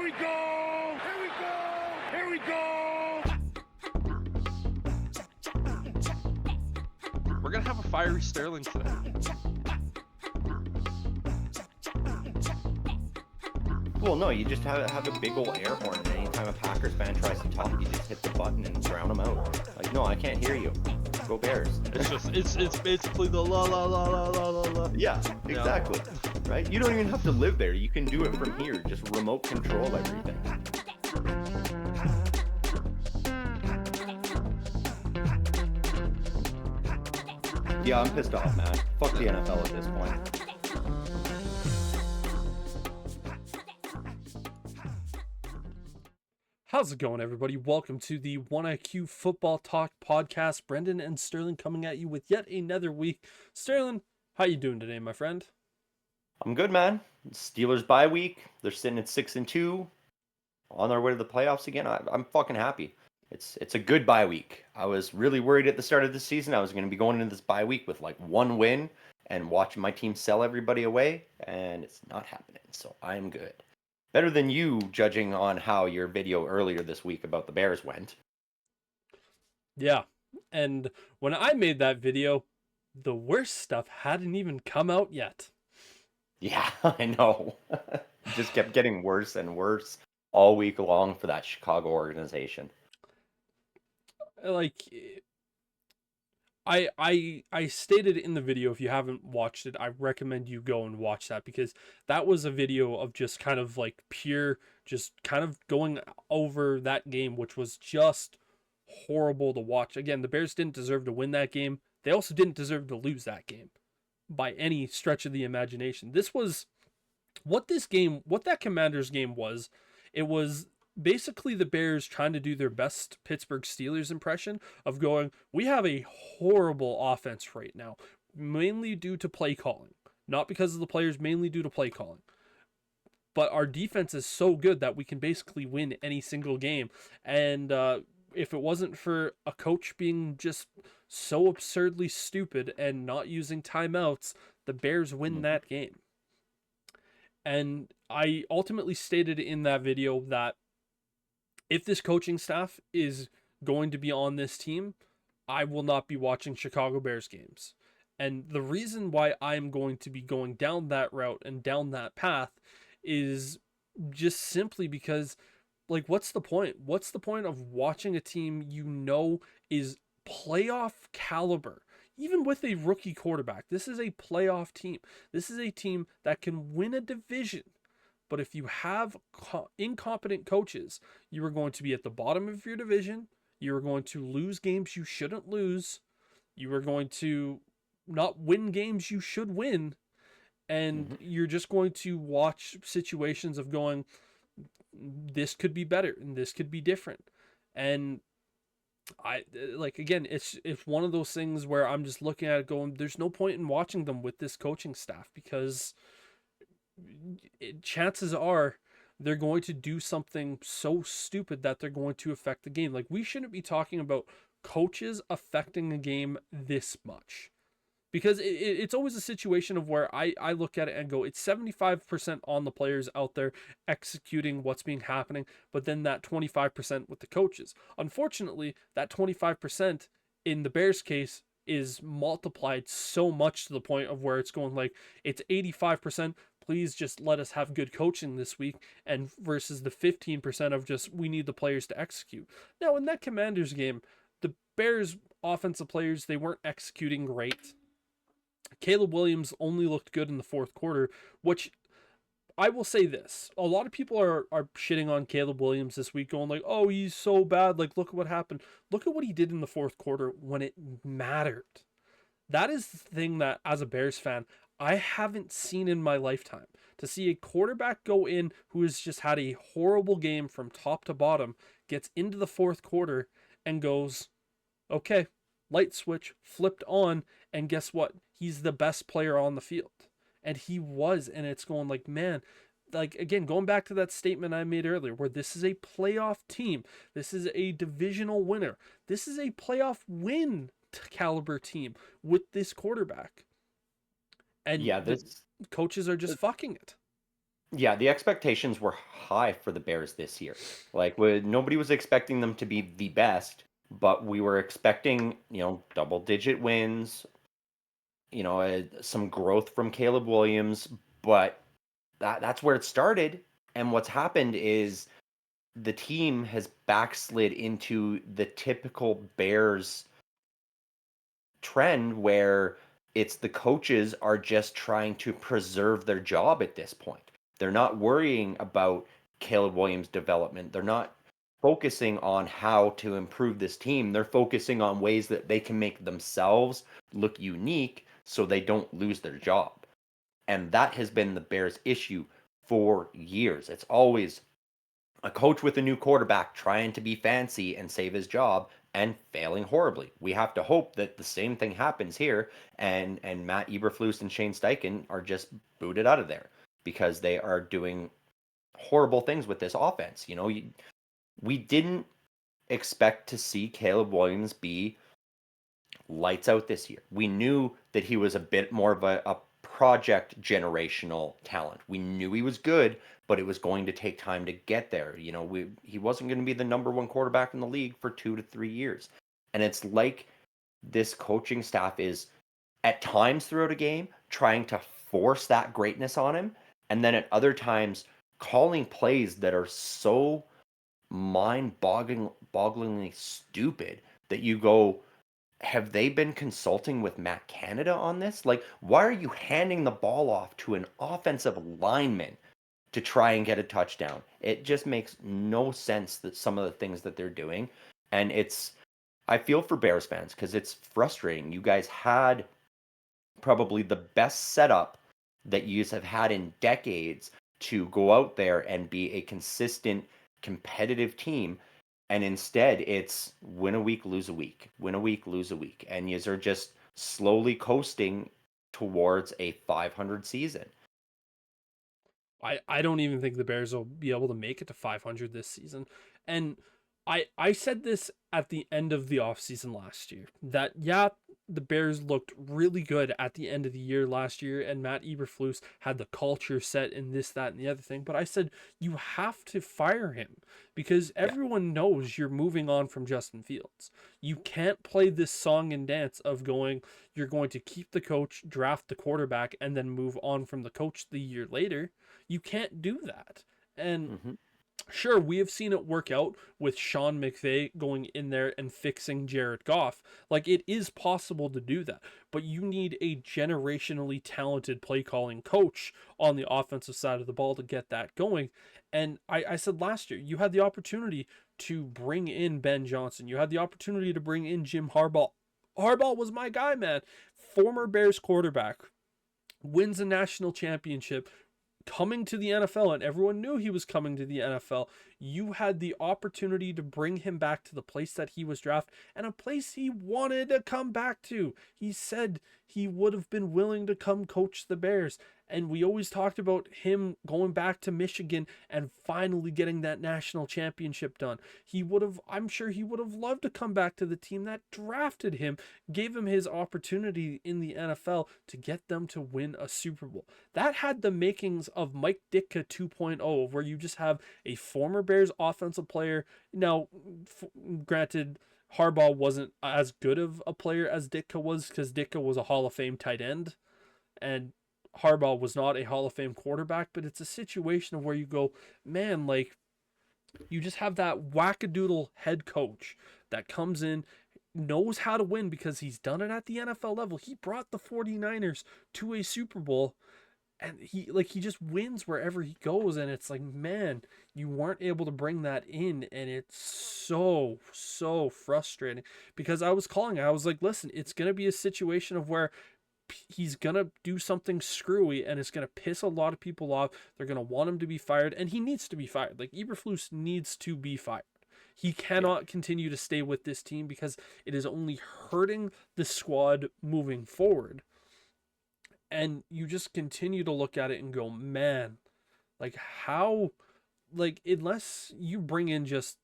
Here we go! Here we go! Here we go! We're gonna have a fiery Sterling today. Well, no, you just have a big old air horn, and anytime a Packers fan tries to talk, you just hit the button and drown them out. Like, no, I can't hear you. Go Bears. It's basically the la la la la la la la. Yeah, exactly. Right? You don't even have to live there. You can do it from here. Just remote control everything. Yeah, I'm pissed off, man. Fuck the NFL at this point. How's it going, everybody? Welcome to the OneIQ Football Talk podcast. Brendan and Sterling coming at you with yet another week. Sterling, how you doing today, my friend? I'm good, man. Steelers bye week. They're sitting at 6-2, on their way to the playoffs again. I'm fucking happy. It's a good bye week. I was really worried at the start of the season I was going to be going into this bye week with like one win and watching my team sell everybody away, and it's not happening. So I'm good. Better than you, judging on how your video earlier this week about the Bears went. Yeah, and when I made that video, the worst stuff hadn't even come out yet. Yeah, I know. It just kept getting worse and worse all week long for that Chicago organization. Like, I stated in the video, if you haven't watched it, I recommend you go and watch that, because that was a video of just kind of like pure, just kind of going over that game, which was just horrible to watch. Again, the Bears didn't deserve to win that game. They also didn't deserve to lose that game by any stretch of the imagination. This was what that Commanders game was. It was basically the Bears trying to do their best Pittsburgh Steelers impression of going, we have a horrible offense right now, mainly due to play calling. Not because of the players, mainly due to play calling. But our defense is so good that we can basically win any single game. And if it wasn't for a coach being just so absurdly stupid and not using timeouts, the Bears win that game. And I ultimately stated in that video that if this coaching staff is going to be on this team, I will not be watching Chicago Bears games. And the reason why I'm going to be going down that route and down that path is just simply because, like, what's the point? What's the point of watching a team you know is playoff caliber? Even with a rookie quarterback, this is a playoff team. This is a team that can win a division. But if you have incompetent coaches, you are going to be at the bottom of your division. You are going to lose games you shouldn't lose. You are going to not win games you should win. And you're just going to watch situations of going, this could be better and this could be different. And again, it's one of those things where I'm just looking at it going, there's no point in watching them with this coaching staff, because chances are they're going to do something so stupid that they're going to affect the game. Like, we shouldn't be talking about coaches affecting a game this much, because it's always a situation of where I look at it and go, it's 75% on the players out there executing what's being happening, but then that 25% with the coaches. Unfortunately, that 25% in the Bears case is multiplied so much to the point of where it's going like, it's 85%, please just let us have good coaching this week, and versus the 15% of just, we need the players to execute. Now, in that Commanders game, the Bears offensive players, they weren't executing great. Caleb Williams only looked good in the fourth quarter, which I will say this. A lot of people are shitting on Caleb Williams this week, going like, oh, he's so bad. Like, look at what happened. Look at what he did in the fourth quarter when it mattered. That is the thing that, as a Bears fan, I haven't seen in my lifetime. To see a quarterback go in who has just had a horrible game from top to bottom, gets into the fourth quarter and goes, okay, light switch flipped on, and guess what? He's the best player on the field. And he was, and it's going like, man, like, again, going back to that statement I made earlier, where this is a playoff team. This is a divisional winner. This is a playoff win caliber team with this quarterback. And yeah, the coaches are just fucking it. Yeah, the expectations were high for the Bears this year. Like, nobody was expecting them to be the best, but we were expecting, double-digit wins, some growth from Caleb Williams, but that's where it started. And what's happened is the team has backslid into the typical Bears trend where it's the coaches are just trying to preserve their job at this point. They're not worrying about Caleb Williams' development. They're not focusing on how to improve this team. They're focusing on ways that they can make themselves look unique so they don't lose their job. And that has been the Bears' issue for years. It's always a coach with a new quarterback trying to be fancy and save his job and failing horribly. We have to hope that the same thing happens here, and Matt Eberflus and Shane Steichen are just booted out of there because they are doing horrible things with this offense. We didn't expect to see Caleb Williams be lights out this year. We knew that he was a bit more of a project generational talent. We knew he was good, but it was going to take time to get there. He wasn't going to be the number one quarterback in the league for 2 to 3 years. And it's like this coaching staff is at times throughout a game trying to force that greatness on him, and then at other times calling plays that are so mind-bogglingly stupid that you go, have they been consulting with Matt Canada on this? Like, why are you handing the ball off to an offensive lineman to try and get a touchdown? It just makes no sense that some of the things that they're doing. And I feel for Bears fans because it's frustrating. You guys had probably the best setup that you have had in decades to go out there and be a consistent, competitive team. And instead, it's win a week, lose a week, win a week, lose a week. And you are just slowly coasting towards a 500 season. I don't even think the Bears will be able to make it to 500 this season. And I said this at the end of the offseason last year that, yeah, the Bears looked really good at the end of the year last year, and Matt Eberflus had the culture set in this, that, and the other thing. But I said, you have to fire him because Yeah. everyone knows you're moving on from Justin Fields. You can't play this song and dance of you're going to keep the coach, draft the quarterback, and then move on from the coach the year later. You can't do that. And Hmm. sure, we have seen it work out with Sean McVay going in there and fixing Jared Goff. Like, it is possible to do that, but you need a generationally talented play calling coach on the offensive side of the ball to get that going. And I said last year, you had the opportunity to bring in Ben Johnson, you had the opportunity to bring in Jim Harbaugh. Harbaugh was my guy, man. Former Bears quarterback, wins a national championship, coming to the NFL, and everyone knew he was coming to the NFL. You had the opportunity to bring him back to the place that he was drafted and a place he wanted to come back to. He said he would have been willing to come coach the Bears. And we always talked about him going back to Michigan and finally getting that national championship done. I'm sure he would have loved to come back to the team that drafted him, gave him his opportunity in the NFL to get them to win a Super Bowl. That had the makings of Mike Ditka 2.0, where you just have a former Bears offensive player. Now, granted, Harbaugh wasn't as good of a player as Ditka was because Ditka was a Hall of Fame tight end and Harbaugh was not a Hall of Fame quarterback, but it's a situation of where you go, man, like, you just have that wackadoodle head coach that comes in, knows how to win because he's done it at the NFL level. He brought the 49ers to a Super Bowl, and he just wins wherever he goes. And it's like, man, you weren't able to bring that in, and it's so frustrating because I was like, listen, it's going to be a situation of where he's gonna do something screwy and it's gonna piss a lot of people off. They're gonna want him to be fired, and he needs to be fired. Like, Eberflus needs to be fired. He Yeah. cannot continue to stay with this team because it is only hurting the squad moving forward. And you just continue to look at it and go, man, like, how, like, unless you bring in just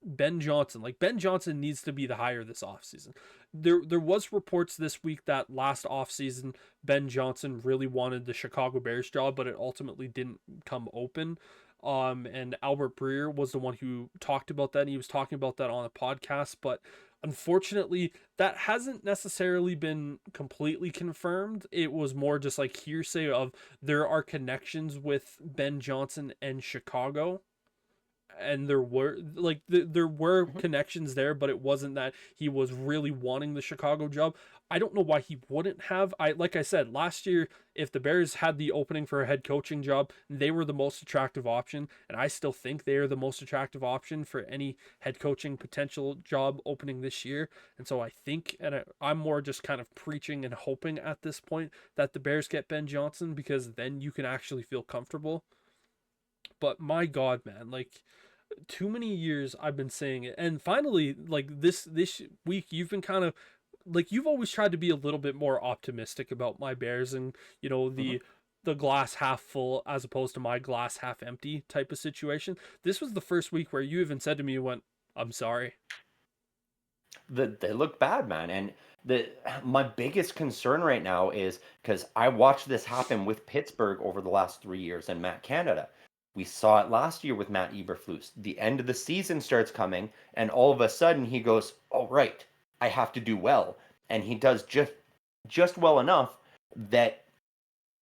Ben Johnson. Like, Ben Johnson needs to be the hire this offseason. There was reports this week that last offseason Ben Johnson really wanted the Chicago Bears job, but it ultimately didn't come open. And Albert Breer was the one who talked about that. And he was talking about that on a podcast, but unfortunately, that hasn't necessarily been completely confirmed. It was more just like hearsay of there are connections with Ben Johnson and Chicago, and there were like there were Mhm. connections there, but it wasn't that he was really wanting the Chicago job. I don't know why he wouldn't have. I like I said last year, if the Bears had the opening for a head coaching job, they were the most attractive option, and I still think they are the most attractive option for any head coaching potential job opening this year. And so I think, and I'm more just kind of preaching and hoping at this point that the Bears get Ben Johnson, because then you can actually feel comfortable. But my God, man, like, too many years I've been saying it, and finally, like, this week, you've been kind of like, you've always tried to be a little bit more optimistic about my Bears, and Mhm. the glass half full as opposed to my glass half empty type of situation. This was the first week where you even said to me, you went, "I'm sorry." They look bad, man. And the my biggest concern right now is because I watched this happen with Pittsburgh over the last 3 years and Matt Canada. We saw it last year with Matt Eberflus. The end of the season starts coming, and all of a sudden he goes, "Oh right, I have to do well," and he does just well enough that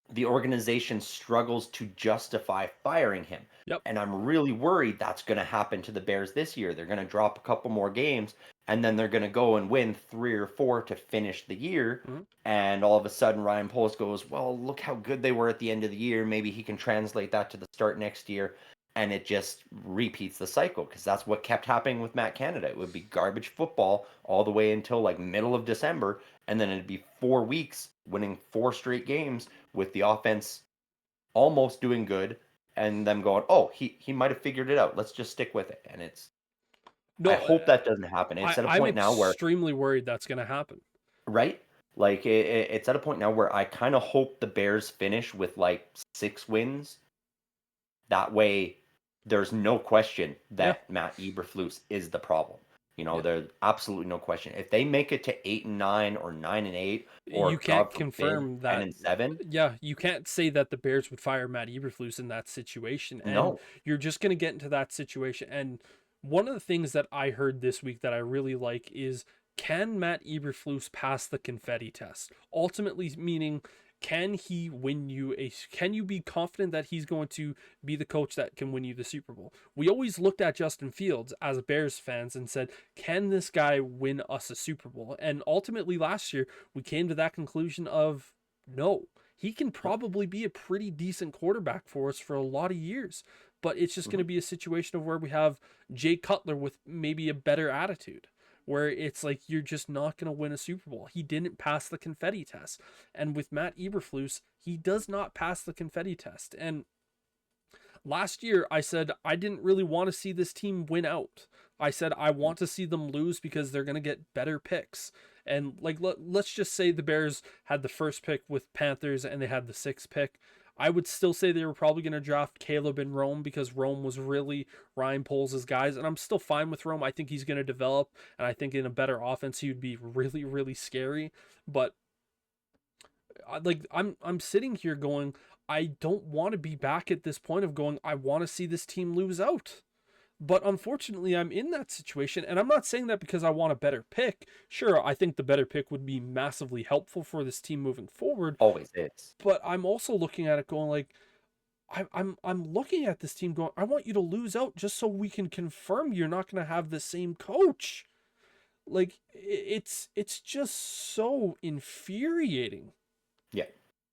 the organization struggles to justify firing him. Yep. And I'm really worried that's going to happen to the Bears this year. They're going to drop a couple more games and then they're going to go and win 3 or 4 to finish the year. Mm-hmm. And all of a sudden, Ryan Poles goes, "Well, look how good they were at the end of the year. Maybe he can translate that to the start next year." And it just repeats the cycle because that's what kept happening with Matt Canada. It would be garbage football all the way until like middle of December. And then it'd be 4 weeks winning 4 straight games with the offense almost doing good and them going, "Oh, he might have figured it out. Let's just stick with it." And I No, hope that doesn't happen. It's at a I'm point now where, extremely worried that's going to happen. right? Like it's at a point now where I kind of hope the Bears finish with like 6 wins. That way, there's no question Yeah. that Matt Eberflus is the problem. Yeah. There's absolutely no question. If they make it to 8-9 or 9-8 You or can't God forbid confirm ten that. and seven, Yeah, you can't say that the Bears would fire Matt Eberflus in that situation, and no. you're just going to get into that situation. And one of the things that I heard this week that I really like is, can Matt Eberflus pass the confetti test? Ultimately, meaning, can he win you a? Can you be confident that he's going to be the coach that can win you the Super Bowl? We always looked at Justin Fields as Bears fans and said, can this guy win us a Super Bowl? And ultimately, last year we came to that conclusion of no. He can probably be a pretty decent quarterback for us for a lot of years, but it's just going to Mhm. be a situation of where we have Jay Cutler with maybe a better attitude, where it's like you're just not going to win a Super Bowl. He didn't pass the confetti test. And with Matt Eberflus, he does not pass the confetti test. And last year I said I didn't really want to see this team win out. I said I want to see them lose because they're going to get better picks. And like let's just say the Bears had the first pick with Panthers and they had the sixth pick. I would still say they were probably going to draft Caleb and Rome because Rome was really Ryan Poles' guys, and I'm still fine with Rome. I think he's going to develop, and I think in a better offense he would be really, really scary. But like I'm sitting here going, I don't want to be back at this point of going, I want to see this team lose out. But unfortunately, I'm in that situation, and I'm not saying that because I want a better pick. Sure, I think the better pick would be massively helpful for this team moving forward, Always is. but I'm also looking at it going like, I'm looking at this team going, I want you to lose out just so we can confirm you're not going to have the same coach. Like, it's just so infuriating. Yeah.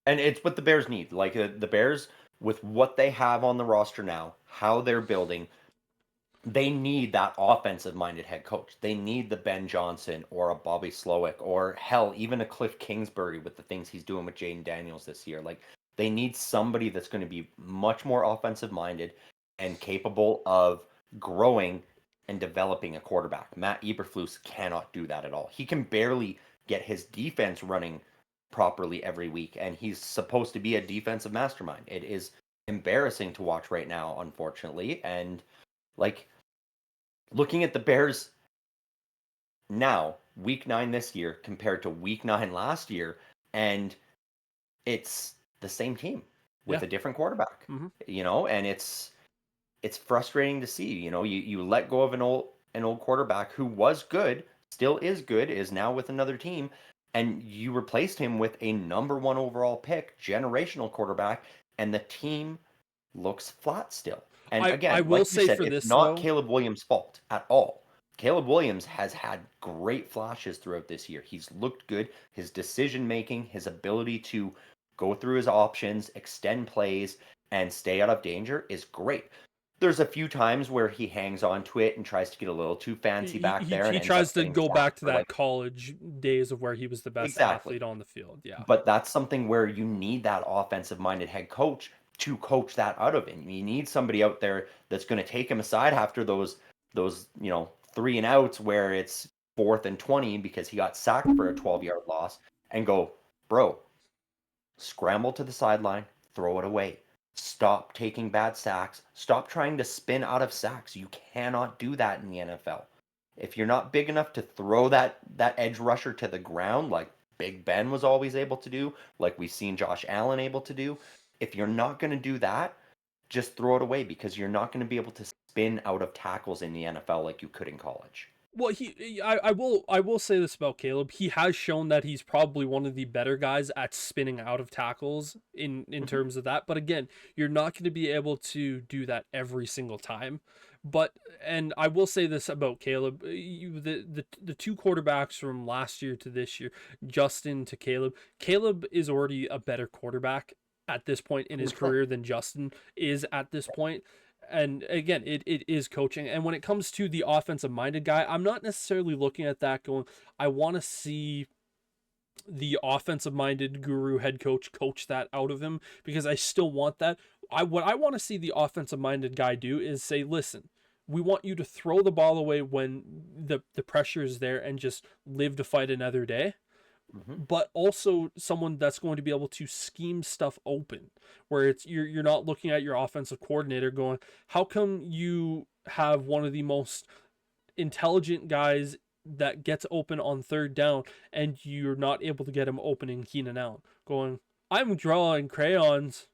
And it's what the Bears need. Like the Bears, with what they have on the roster now, how they're building, they need that offensive minded head coach. They need the Ben Johnson or a Bobby Slowick or hell, even a Cliff Kingsbury with the things he's doing with Jaden Daniels this year. Like they need somebody that's going to be much more offensive minded and capable of growing and developing a quarterback. Matt Eberflus cannot do that at all. He can barely get his defense running properly every week, and he's supposed to be a defensive mastermind. It is embarrassing to watch right now, unfortunately, and like looking at the Bears now, week 9 this year compared to week 9 last year, and it's the same team with Yeah. a different quarterback, Hmm. and it's frustrating to see. You let go of an old quarterback who was good, still is good, is now with another team, and you replaced him with a number 1 overall pick, generational quarterback, and the team looks flat still. And I again, will like you say said, for it's this not though. Caleb Williams' fault at all. Caleb Williams has had great flashes throughout this year. He's looked good. His decision making, his ability to go through his options, extend plays, and stay out of danger is great. There's a few times where he hangs on to it and tries to get a little too fancy back there and He ends tries up to getting go back sacked to for that like college days of where he was the best exactly. athlete on the field. Yeah. But that's something where you need that offensive minded head coach to coach that out of him. You need somebody out there that's going to take him aside after those 3 and outs where it's 4th and 20 because he got sacked for a 12-yard loss and go, bro, scramble to the sideline, throw it away. Stop taking bad sacks. Stop trying to spin out of sacks. You cannot do that in the NFL. If you're not big enough to throw that edge rusher to the ground like Big Ben was always able to do, like we've seen Josh Allen able to do, if you're not going to do that, just throw it away because you're not going to be able to spin out of tackles in the NFL like you could in college. Well, I will say this about Caleb. He has shown that he's probably one of the better guys at spinning out of tackles in Mhm. terms of that. But again, you're not going to be able to do that every single time. But and I will say this about Caleb, the two quarterbacks from last year to this year, Justin to Caleb. Caleb is already a better quarterback at this point in his 100%. career than Justin is at this point. And again, it is coaching. And when it comes to the offensive minded guy, I'm not necessarily looking at that going, I want to see the offensive minded guru head coach that out of him because I still want that. What I want to see the offensive minded guy do is say, listen, we want you to throw the ball away when the pressure is there and just live to fight another day, Hmm. but also someone that's going to be able to scheme stuff open where it's you're not looking at your offensive coordinator going, how come you have one of the most intelligent guys that gets open on third down and you're not able to get him opening Keenan Allen going, I'm drawing crayons,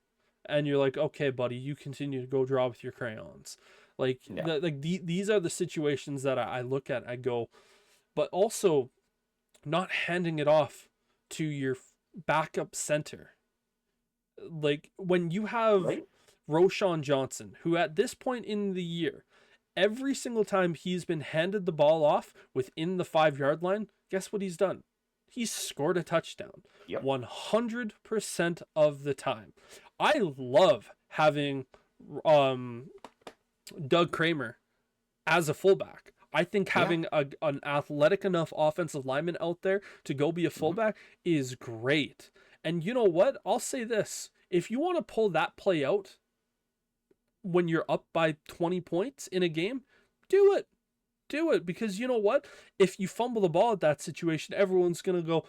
and you're like, okay buddy, you continue to go draw with your crayons. Like Yeah. these are the situations that I look at, I go, but also not handing it off to your backup center. Like when you have Right? Roshan Johnson, who at this point in the year, every single time he's been handed the ball off within the 5 yard line, guess what he's done? He's scored a touchdown Yep. 100% of the time. I love having um, Doug Kramer as a fullback. I think Yeah. having an athletic enough offensive lineman out there to go be a Hmm. fullback is great. And you know what? I'll say this. If you want to pull that play out when you're up by 20 points in a game, do it. Do it, because you know what? If you fumble the ball at that situation, everyone's going to go,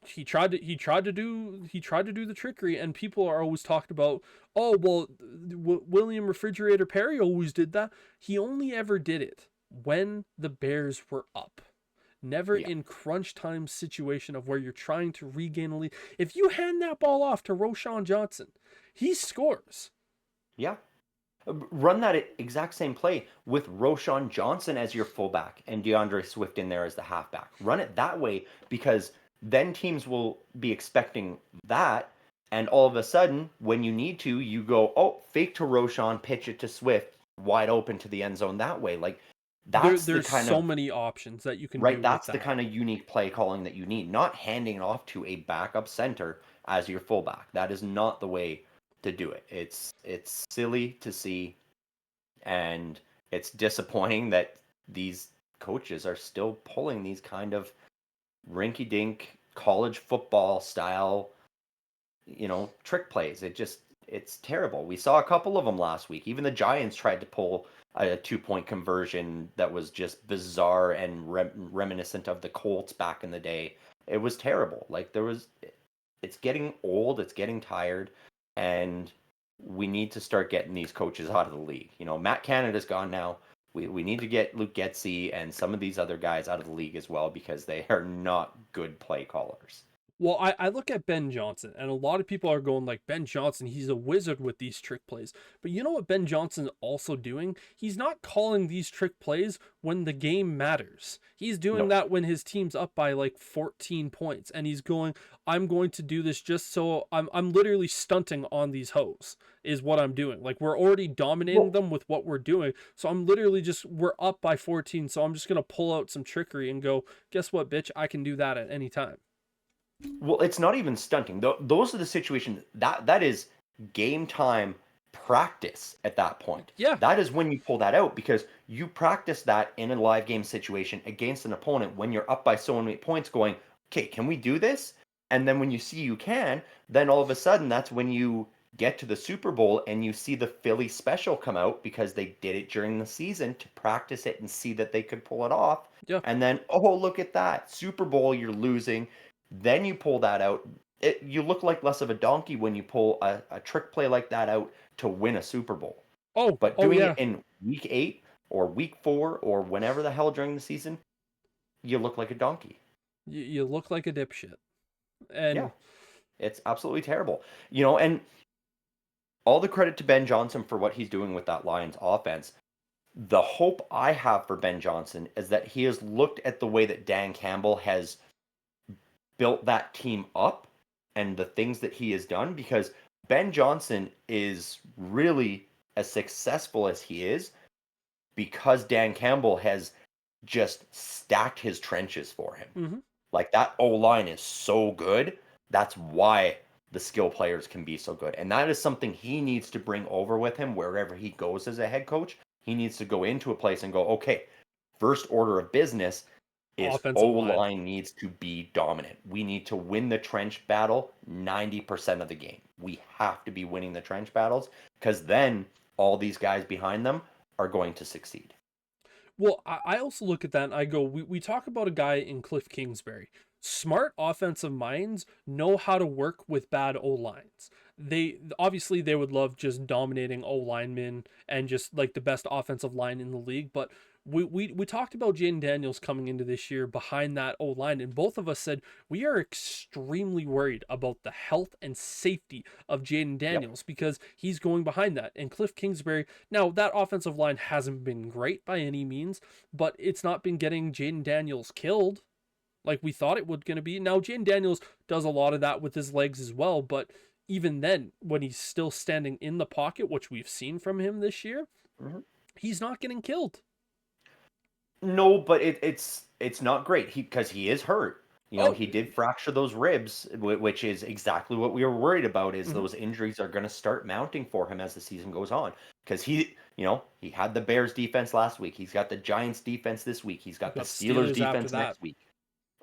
he tried to do the trickery, and people are always talking about, oh, well, William Refrigerator Perry always did that. He only ever did it when the Bears were up. Never Yeah. in crunch time situation of where you're trying to regain a lead. If you hand that ball off to Roshan Johnson, he scores. Yeah. Run that exact same play with Roshan Johnson as your fullback and DeAndre Swift in there as the halfback. Run it that way because then teams will be expecting that. And all of a sudden, when you need to, you go, oh, fake to Roshan, pitch it to Swift, wide open to the end zone that way. Like that's the There's kind so of many options that you can right. do with That's the that. kind of unique play calling that you need, not handing it off to a backup center as your fullback. That is not the way to do it. It's silly to see, and it's disappointing that these coaches are still pulling these kind of rinky-dink college football style, trick plays. It's terrible. We saw a couple of them last week. Even the Giants tried to pull a 2-point conversion that was just bizarre and reminiscent of the Colts back in the day. It was terrible. Like it's getting old, it's getting tired, and we need to start getting these coaches out of the league. Matt Canada's gone now. We need to get Luke Getsy and some of these other guys out of the league as well because they are not good play callers. Well, I look at Ben Johnson, and a lot of people are going like, Ben Johnson, he's a wizard with these trick plays. But you know what Ben Johnson's also doing? He's not calling these trick plays when the game matters. He's doing No. that when his team's up by like 14 points, and he's going, I'm going to do this just so I'm literally stunting on these hoes, is what I'm doing. Like, we're already dominating them with what we're doing. So I'm literally just, we're up by 14, so I'm just gonna pull out some trickery and go, guess what, bitch? I can do that at any time. Well, it's not even stunting. Those are the situations that is game time practice at that point. Yeah. That is when you pull that out because you practice that in a live game situation against an opponent when you're up by so many points going, okay, can we do this? And then when you see you can, then all of a sudden that's when you get to the Super Bowl and you see the Philly special come out because they did it during the season to practice it and see that they could pull it off. Yeah. And then, oh, look at that. Super Bowl, you're losing. Then you pull that out. You look like less of a donkey when you pull a trick play like that out to win a Super Bowl. But doing yeah. it in week 8 or week 4 or whenever the hell during the season, you look like a donkey. You look like a dipshit. And yeah, it's absolutely terrible. And all the credit to Ben Johnson for what he's doing with that Lions offense. The hope I have for Ben Johnson is that he has looked at the way that Dan Campbell has built that team up and the things that he has done because Ben Johnson is really as successful as he is because Dan Campbell has just stacked his trenches for him. Mm-hmm. Like that O-line is so good. That's why the skill players can be so good. And that is something he needs to bring over with him wherever he goes as a head coach. He needs to go into a place and go, okay, first order of business is O-line needs to be dominant. We need to win the trench battle 90% of the game. We have to be winning the trench battles because then all these guys behind them are going to succeed. Well, I also look at that and I go, we talk about a guy in Cliff Kingsbury. Smart offensive minds know how to work with bad O-lines. They would love just dominating O-linemen and just like the best offensive line in the league, but we talked about Jaden Daniels coming into this year behind that O-line, and both of us said we are extremely worried about the health and safety of Jaden Daniels because he's going behind that. And Cliff Kingsbury, now that offensive line hasn't been great by any means, but it's not been getting Jaden Daniels killed like we thought it would going to be. Now, Jaden Daniels does a lot of that with his legs as well, but even then, when he's still standing in the pocket, which we've seen from him this year, he's not getting killed. No, but it's not great because he is hurt. He did fracture those ribs, which is exactly what we were worried about. Is those injuries are going to start mounting for him as the season goes on? Because he had the Bears defense last week. He's got the Giants defense this week. He's got the Steelers defense next week.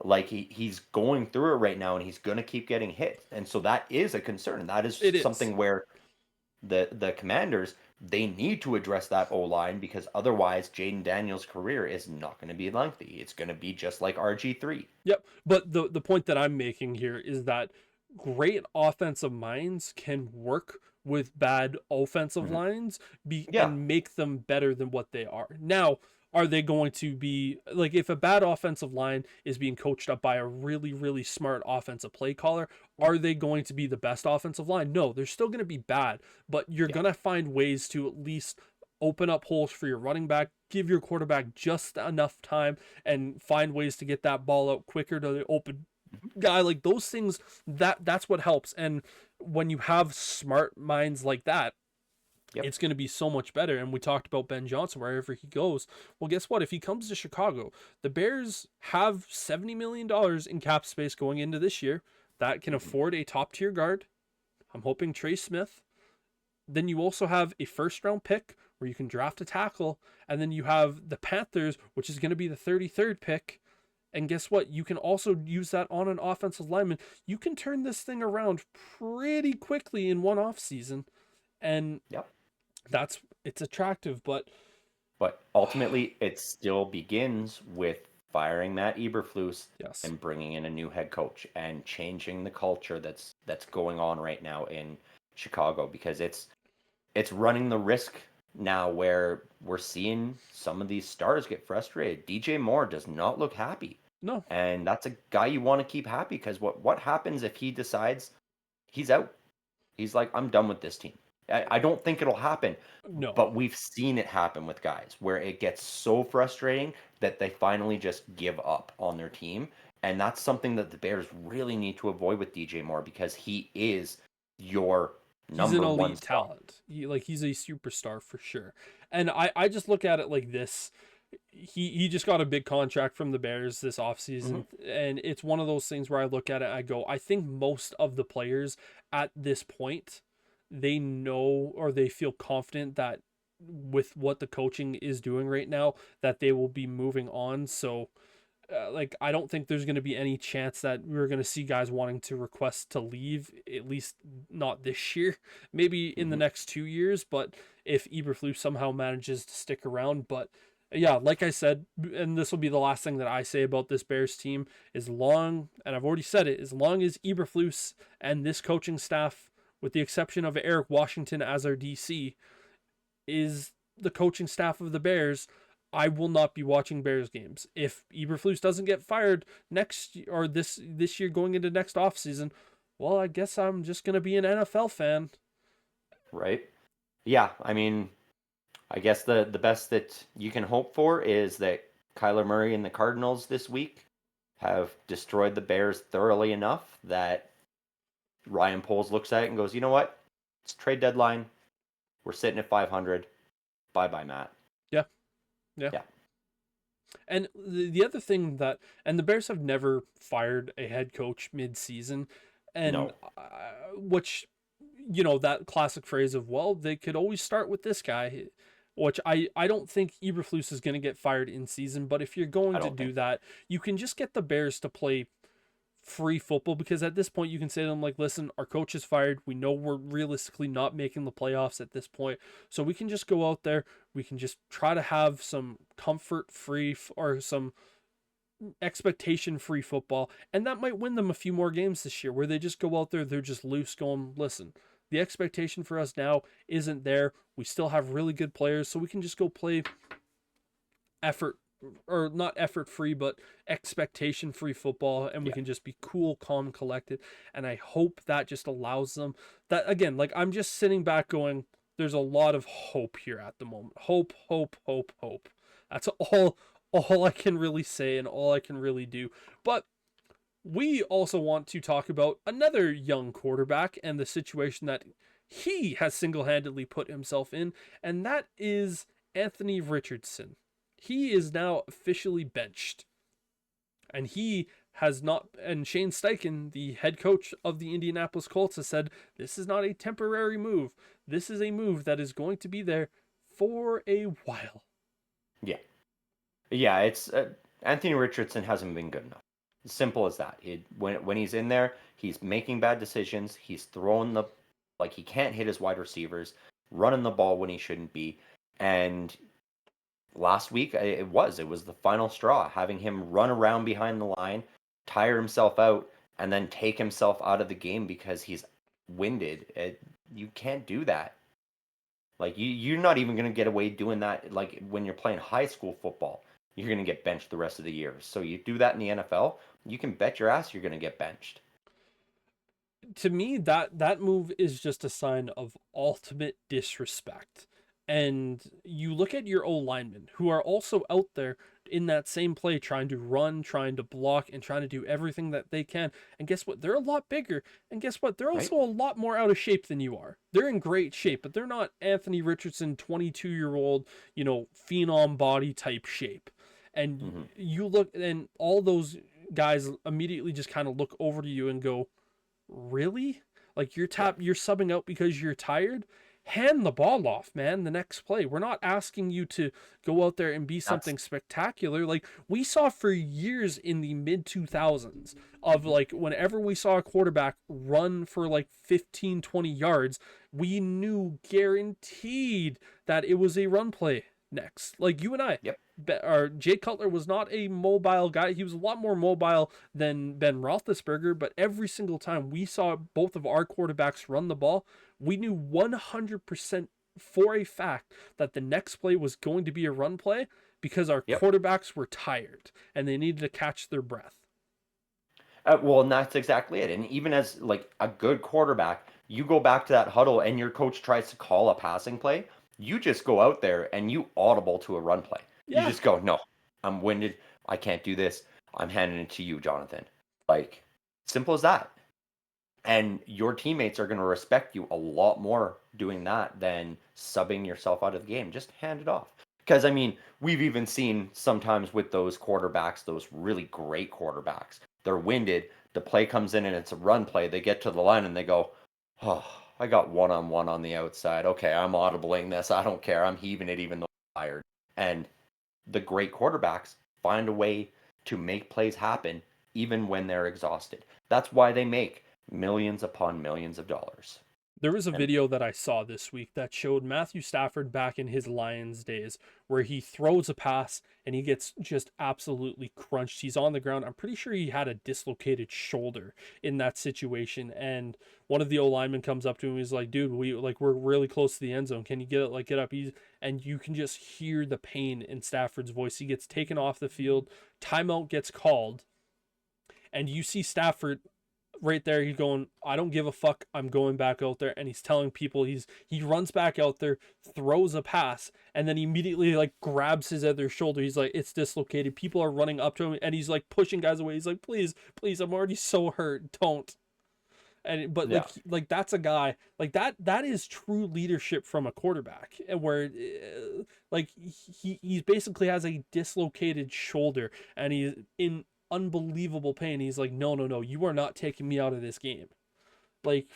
Like he's going through it right now, and he's going to keep getting hit, and so that is a concern. And that is something where the Commanders, they need to address that O-line because otherwise Jaden Daniels' career is not going to be lengthy. It's going to be just like RG3. Yep. But the point that I'm making here is that great offensive minds can work with bad offensive lines and make them better than what they are. Now, are they going to be like if a bad offensive line is being coached up by a really, really smart offensive play caller, are they going to be the best offensive line? No, they're still going to be bad, but you're going to find ways to at least open up holes for your running back, give your quarterback just enough time and find ways to get that ball out quicker to the open guy. Like those things, that's what helps. And when you have smart minds like that, it's going to be so much better. And we talked about Ben Johnson wherever he goes. Well, guess what? If he comes to Chicago, the Bears have $70 million in cap space going into this year that can afford a top tier guard. I'm hoping Trey Smith. Then you also have a first round pick where you can draft a tackle. And then you have the Panthers, which is going to be the 33rd pick. And guess what? You can also use that on an offensive lineman. You can turn this thing around pretty quickly in one off season. And it's attractive, but ultimately it still begins with firing Matt Eberflus and bringing in a new head coach and changing the culture that's going on right now in Chicago because it's running the risk now where we're seeing some of these stars get frustrated. DJ Moore does not look happy. No, And that's a guy you want to keep happy because what happens if he decides he's out? He's like, I'm done with this team. I don't think it'll happen, no. but we've seen it happen with guys where it gets so frustrating that they finally just give up on their team. And that's something that the Bears really need to avoid with DJ Moore because he is your He's an number one elite star. talent. He's a superstar for sure. And I just look at it like this. He just got a big contract from the Bears this offseason. And it's one of those things where I look at it, I go, I think most of the players at this point, they know or they feel confident that with what the coaching is doing right now, that they will be moving on. So like I don't think there's going to be any chance that we're going to see guys wanting to request to leave, at least not this year, maybe in the next 2 years, but if Eberflus somehow manages to stick around. But yeah, like I said, and this will be the last thing that I say about this Bears team, as long, and I've already said it, as long as Eberflus and this coaching staff, with the exception of Eric Washington as our DC, is the coaching staff of the Bears, I will not be watching Bears games. If Eberflus doesn't get fired next or this year going into next offseason, well, I guess I'm just going to be an NFL fan. Right? Yeah, I mean, I guess the best that you can hope for is that Kyler Murray and the Cardinals this week have destroyed the Bears thoroughly enough that Ryan Poles looks at it and goes, you know what? It's trade deadline. We're sitting at 500. Bye-bye, Matt. Yeah. Yeah. And the other thing that, and the Bears have never fired a head coach mid-season, and No. Which, you know, that classic phrase of, well, they could always start with this guy, which I don't think Eberflus is going to get fired in season, but if you're going to do that, you can just get the Bears to play free football, because at this point you can say to them like, listen, our coach is fired, we know we're realistically not making the playoffs at this point, so we can just go out there, we can just try to have some comfort free or some expectation free football, and that might win them a few more games this year where they just go out there, they're just loose, going, listen, the expectation for us now isn't there, we still have really good players, so we can just go play effort, or not effort free, but expectation free football, and we can just be cool, calm, collected. And I hope that just allows them that, again, like I'm just sitting back going, there's a lot of hope here at the moment. Hope. That's all I can really say and all I can really do. But we also want to talk about another young quarterback and the situation that he has single-handedly put himself in, and that is Anthony Richardson. He is now officially benched. And he has not, and Shane Steichen, the head coach of the Indianapolis Colts, has said, this is not a temporary move. This is a move that is going to be there for a while. Yeah. Yeah, it's Anthony Richardson hasn't been good enough. Simple as that. When he's in there, he's making bad decisions. He's throwing he can't hit his wide receivers, running the ball when he shouldn't be. And last week, it was the final straw, having him run around behind the line, tire himself out, and then take himself out of the game because he's winded. You can't do that. Like, you're not even going to get away doing that. Like, when you're playing high school football, you're going to get benched the rest of the year. So you do that in the NFL, you can bet your ass you're going to get benched. To me, that move is just a sign of ultimate disrespect. And you look at your O-linemen, who are also out there in that same play, trying to run, trying to block, and trying to do everything that they can. And guess what? They're a lot bigger. And guess what? They're also a lot more out of shape than you are. They're in great shape, but they're not Anthony Richardson, 22-year-old, phenom body type shape. And you look, and all those guys immediately just kind of look over to you and go, really? Like, you're subbing out because you're tired? Hand the ball off, man, the next play. We're not asking you to go out there and be something spectacular. Like we saw for years in the mid 2000s of like whenever we saw a quarterback run for like 15, 20 yards, we knew guaranteed that it was a run play next. Like you and I. Yep. Jay Cutler was not a mobile guy. He was a lot more mobile than Ben Roethlisberger, but every single time we saw both of our quarterbacks run the ball, we knew 100% for a fact that the next play was going to be a run play because our Yep. quarterbacks were tired and they needed to catch their breath. Well, and that's exactly it. And even as like a good quarterback, you go back to that huddle and your coach tries to call a passing play. You just go out there and you audible to a run play. You Yeah. just go, no, I'm winded. I can't do this. I'm handing it to you, Jonathan. Like, simple as that. And your teammates are going to respect you a lot more doing that than subbing yourself out of the game. Just hand it off. Because, I mean, we've even seen sometimes with those quarterbacks, those really great quarterbacks, they're winded. The play comes in and it's a run play. They get to the line and they go, oh, I got one-on-one on the outside. Okay, I'm audibling this. I don't care. I'm heaving it even though I'm tired. And the great quarterbacks find a way to make plays happen even when they're exhausted. That's why they make millions upon millions of dollars. There was a And video that I saw this week that showed Matthew Stafford back in his Lions days where he throws a pass and he gets just absolutely crunched. He's on the ground. I'm pretty sure he had a dislocated shoulder in that situation. And one of the O-linemen comes up to him. He's like, dude, we're really close to the end zone. Can you get it? Like, get up. And you can just hear the pain in Stafford's voice. He gets taken off the field. Timeout gets called. And you see Stafford right there, he's going, I don't give a fuck, I'm going back out there. And he's telling people, he runs back out there, throws a pass, and then immediately like grabs his other shoulder. He's like, it's dislocated. People are running up to him and he's like pushing guys away. He's like, please, I'm already so hurt, don't. And but yeah, like that's a guy like that is true leadership from a quarterback, and where like he basically has a dislocated shoulder and he's in unbelievable pain. He's like, no, you are not taking me out of this game. Like,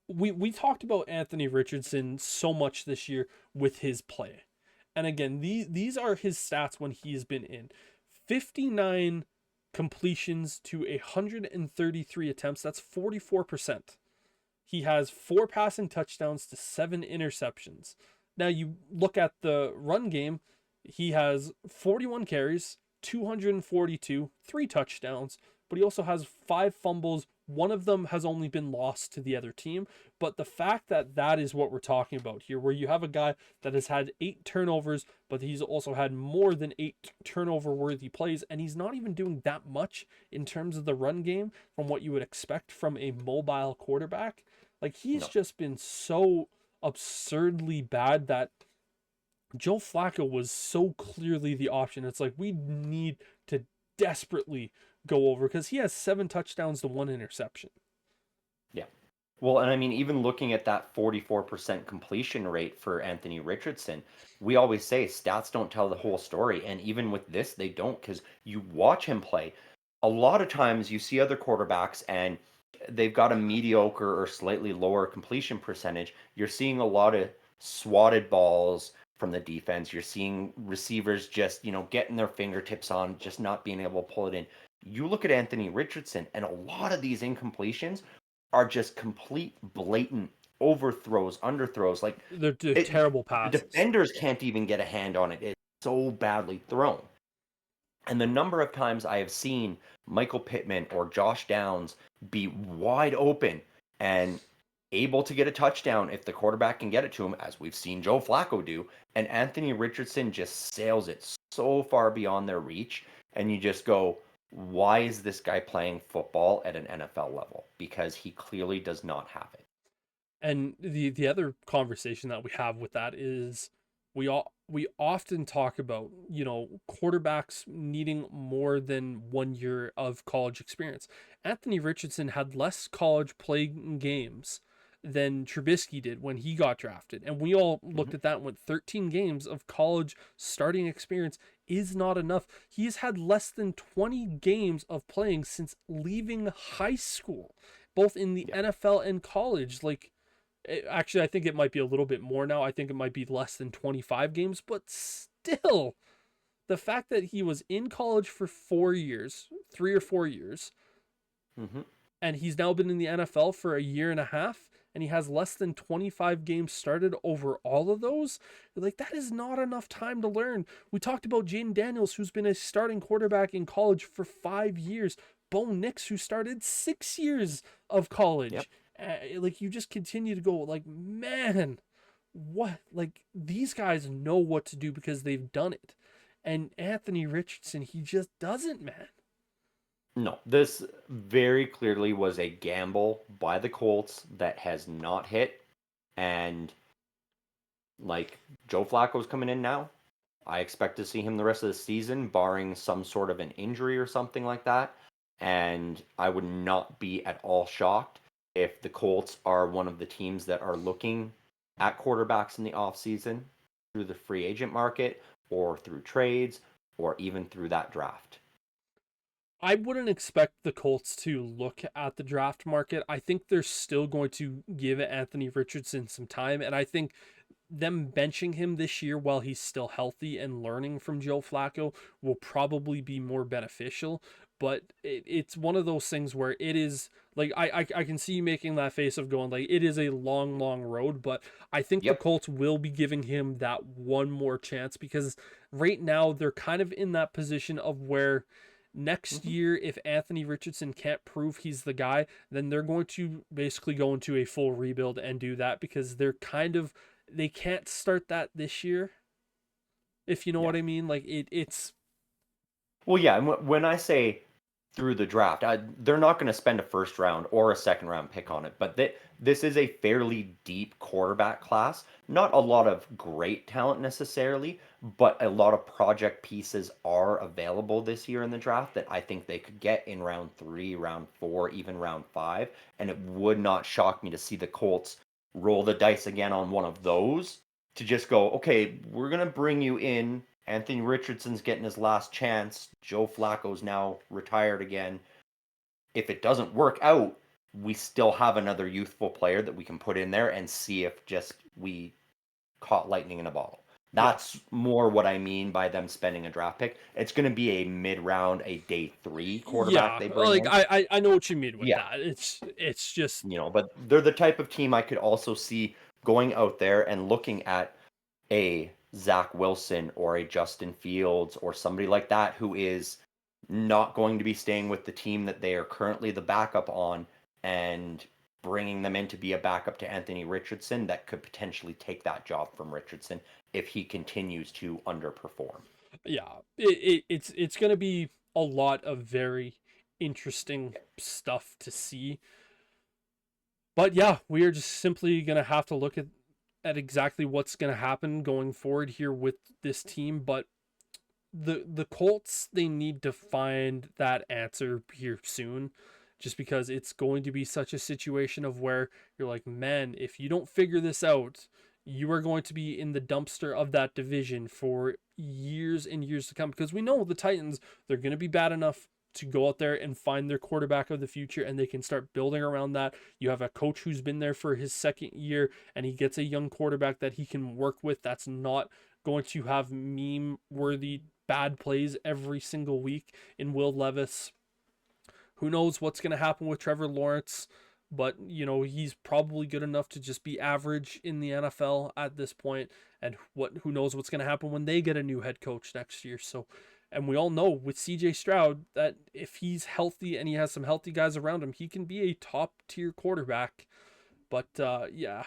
we talked about Anthony Richardson so much this year with his play, and again, these are his stats when he's been in. 59 completions to 133 attempts. That's 44%. He has 4 passing touchdowns to 7 interceptions. Now you look at the run game, he has 41 carries, 242, 3 touchdowns, but he also has 5 fumbles. One of them has only been lost to the other team. But the fact that that is what we're talking about here, where you have a guy that has had 8 turnovers, but he's also had more than 8 turnover-worthy plays, and he's not even doing that much in terms of the run game from what you would expect from a mobile quarterback. Like, he's just been so absurdly bad that Joe Flacco was so clearly the option. It's like, we need to desperately go over, because he has 7 touchdowns to 1 interception. Yeah. Well, and I mean, even looking at that 44% completion rate for Anthony Richardson, we always say stats don't tell the whole story. And even with this, they don't, because you watch him play. A lot of times you see other quarterbacks and they've got a mediocre or slightly lower completion percentage. You're seeing a lot of swatted balls from the defense. You're seeing receivers just, getting their fingertips on, just not being able to pull it in. You look at Anthony Richardson, and a lot of these incompletions are just complete, blatant overthrows, underthrows. Like, They're terrible passes. The defenders can't even get a hand on it. It's so badly thrown. And the number of times I have seen Michael Pittman or Josh Downs be wide open and able to get a touchdown if the quarterback can get it to him, as we've seen Joe Flacco do, and Anthony Richardson just sails it so far beyond their reach, and you just go, why is this guy playing football at an NFL level? Because he clearly does not have it. And the other conversation that we have with that is we often talk about, quarterbacks needing more than 1 year of college experience. Anthony Richardson had less college playing games than Trubisky did when he got drafted. And we all looked at that and went, 13 games of college starting experience is not enough. He's had less than 20 games of playing since leaving high school, both in the NFL and college. Like, actually, I think it might be a little bit more now. I think it might be less than 25 games, but still, the fact that he was in college for 4 years, 3 or 4 years, and he's now been in the NFL for a year and a half, and he has less than 25 games started over all of those, like, that is not enough time to learn. We talked about Jaden Daniels, who's been a starting quarterback in college for 5 years. Bo Nix, who started 6 years of college. Like, you just continue to go, like, man, what, like, these guys know what to do because they've done it. And Anthony Richardson, he just doesn't, man. No, this very clearly was a gamble by the Colts that has not hit. And like Joe Flacco's coming in now. I expect to see him the rest of the season, barring some sort of an injury or something like that. And I would not be at all shocked if the Colts are one of the teams that are looking at quarterbacks in the offseason through the free agent market or through trades or even through that draft. I wouldn't expect the Colts to look at the draft market. I think they're still going to give Anthony Richardson some time. And I think them benching him this year while he's still healthy and learning from Joe Flacco will probably be more beneficial. But it's one of those things where it is like I can see you making that face of going like it is a long, long road. But I think the Yep. Colts will be giving him that one more chance because right now they're kind of in that position of where next year, if Anthony Richardson can't prove he's the guy, then they're going to basically go into a full rebuild and do that because they're kind of they can't start that this year. If you know Yeah. what I mean, like it's Well, yeah. And when I say through the draft, they're not going to spend a first round or a second round pick on it. But this is a fairly deep quarterback class. Not a lot of great talent necessarily, but a lot of project pieces are available this year in the draft that I think they could get in round 3, round 4, even round 5. And it would not shock me to see the Colts roll the dice again on one of those to just go, okay, we're going to bring you in. Anthony Richardson's getting his last chance. Joe Flacco's now retired again. If it doesn't work out, we still have another youthful player that we can put in there and see if just we caught lightning in a bottle. That's more what I mean by them spending a draft pick. It's going to be a mid-round, a day 3 quarterback yeah, they bring like in. I know what you mean with Yeah, that. It's just but they're the type of team I could also see going out there and looking at a Zach Wilson or a Justin Fields or somebody like that who is not going to be staying with the team that they are currently the backup on and bringing them in to be a backup to Anthony Richardson that could potentially take that job from Richardson if he continues to underperform. yeah, it's gonna be a lot of very interesting stuff to see. But yeah, we are just simply gonna have to look at exactly what's gonna happen going forward here with this team. But the Colts, they need to find that answer here soon, just because it's going to be such a situation of where you're like, man, if you don't figure this out, you are going to be in the dumpster of that division for years and years to come. Because we know the Titans, they're going to be bad enough to go out there and find their quarterback of the future, and they can start building around that. You have a coach who's been there for his second year, and he gets a young quarterback that he can work with. That's not going to have meme worthy bad plays every single week in Will Levis. Who knows what's going to happen with Trevor Lawrence, but he's probably good enough to just be average in the NFL at this point. And who knows what's going to happen when they get a new head coach next year. So, and we all know with CJ Stroud that if he's healthy and he has some healthy guys around him, he can be a top tier quarterback. But yeah,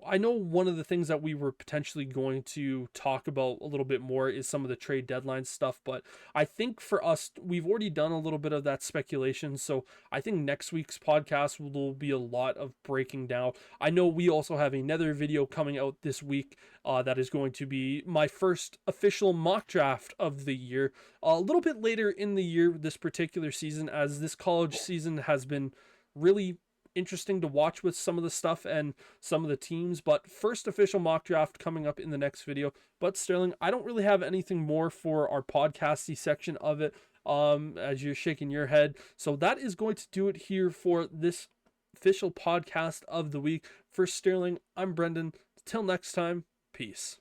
I know one of the things that we were potentially going to talk about a little bit more is some of the trade deadline stuff. But I think for us, we've already done a little bit of that speculation. So I think next week's podcast will be a lot of breaking down. I know we also have another video coming out this week that is going to be my first official mock draft of the year. A little bit later in the year, this particular season, as this college season has been really interesting to watch with some of the stuff and some of the teams. But first official mock draft coming up in the next video. But Sterling, I don't really have anything more for our podcasty section of it, as you're shaking your head. So that is going to do it here for this official podcast of the week. For Sterling, I'm Brendan. Till next time, peace.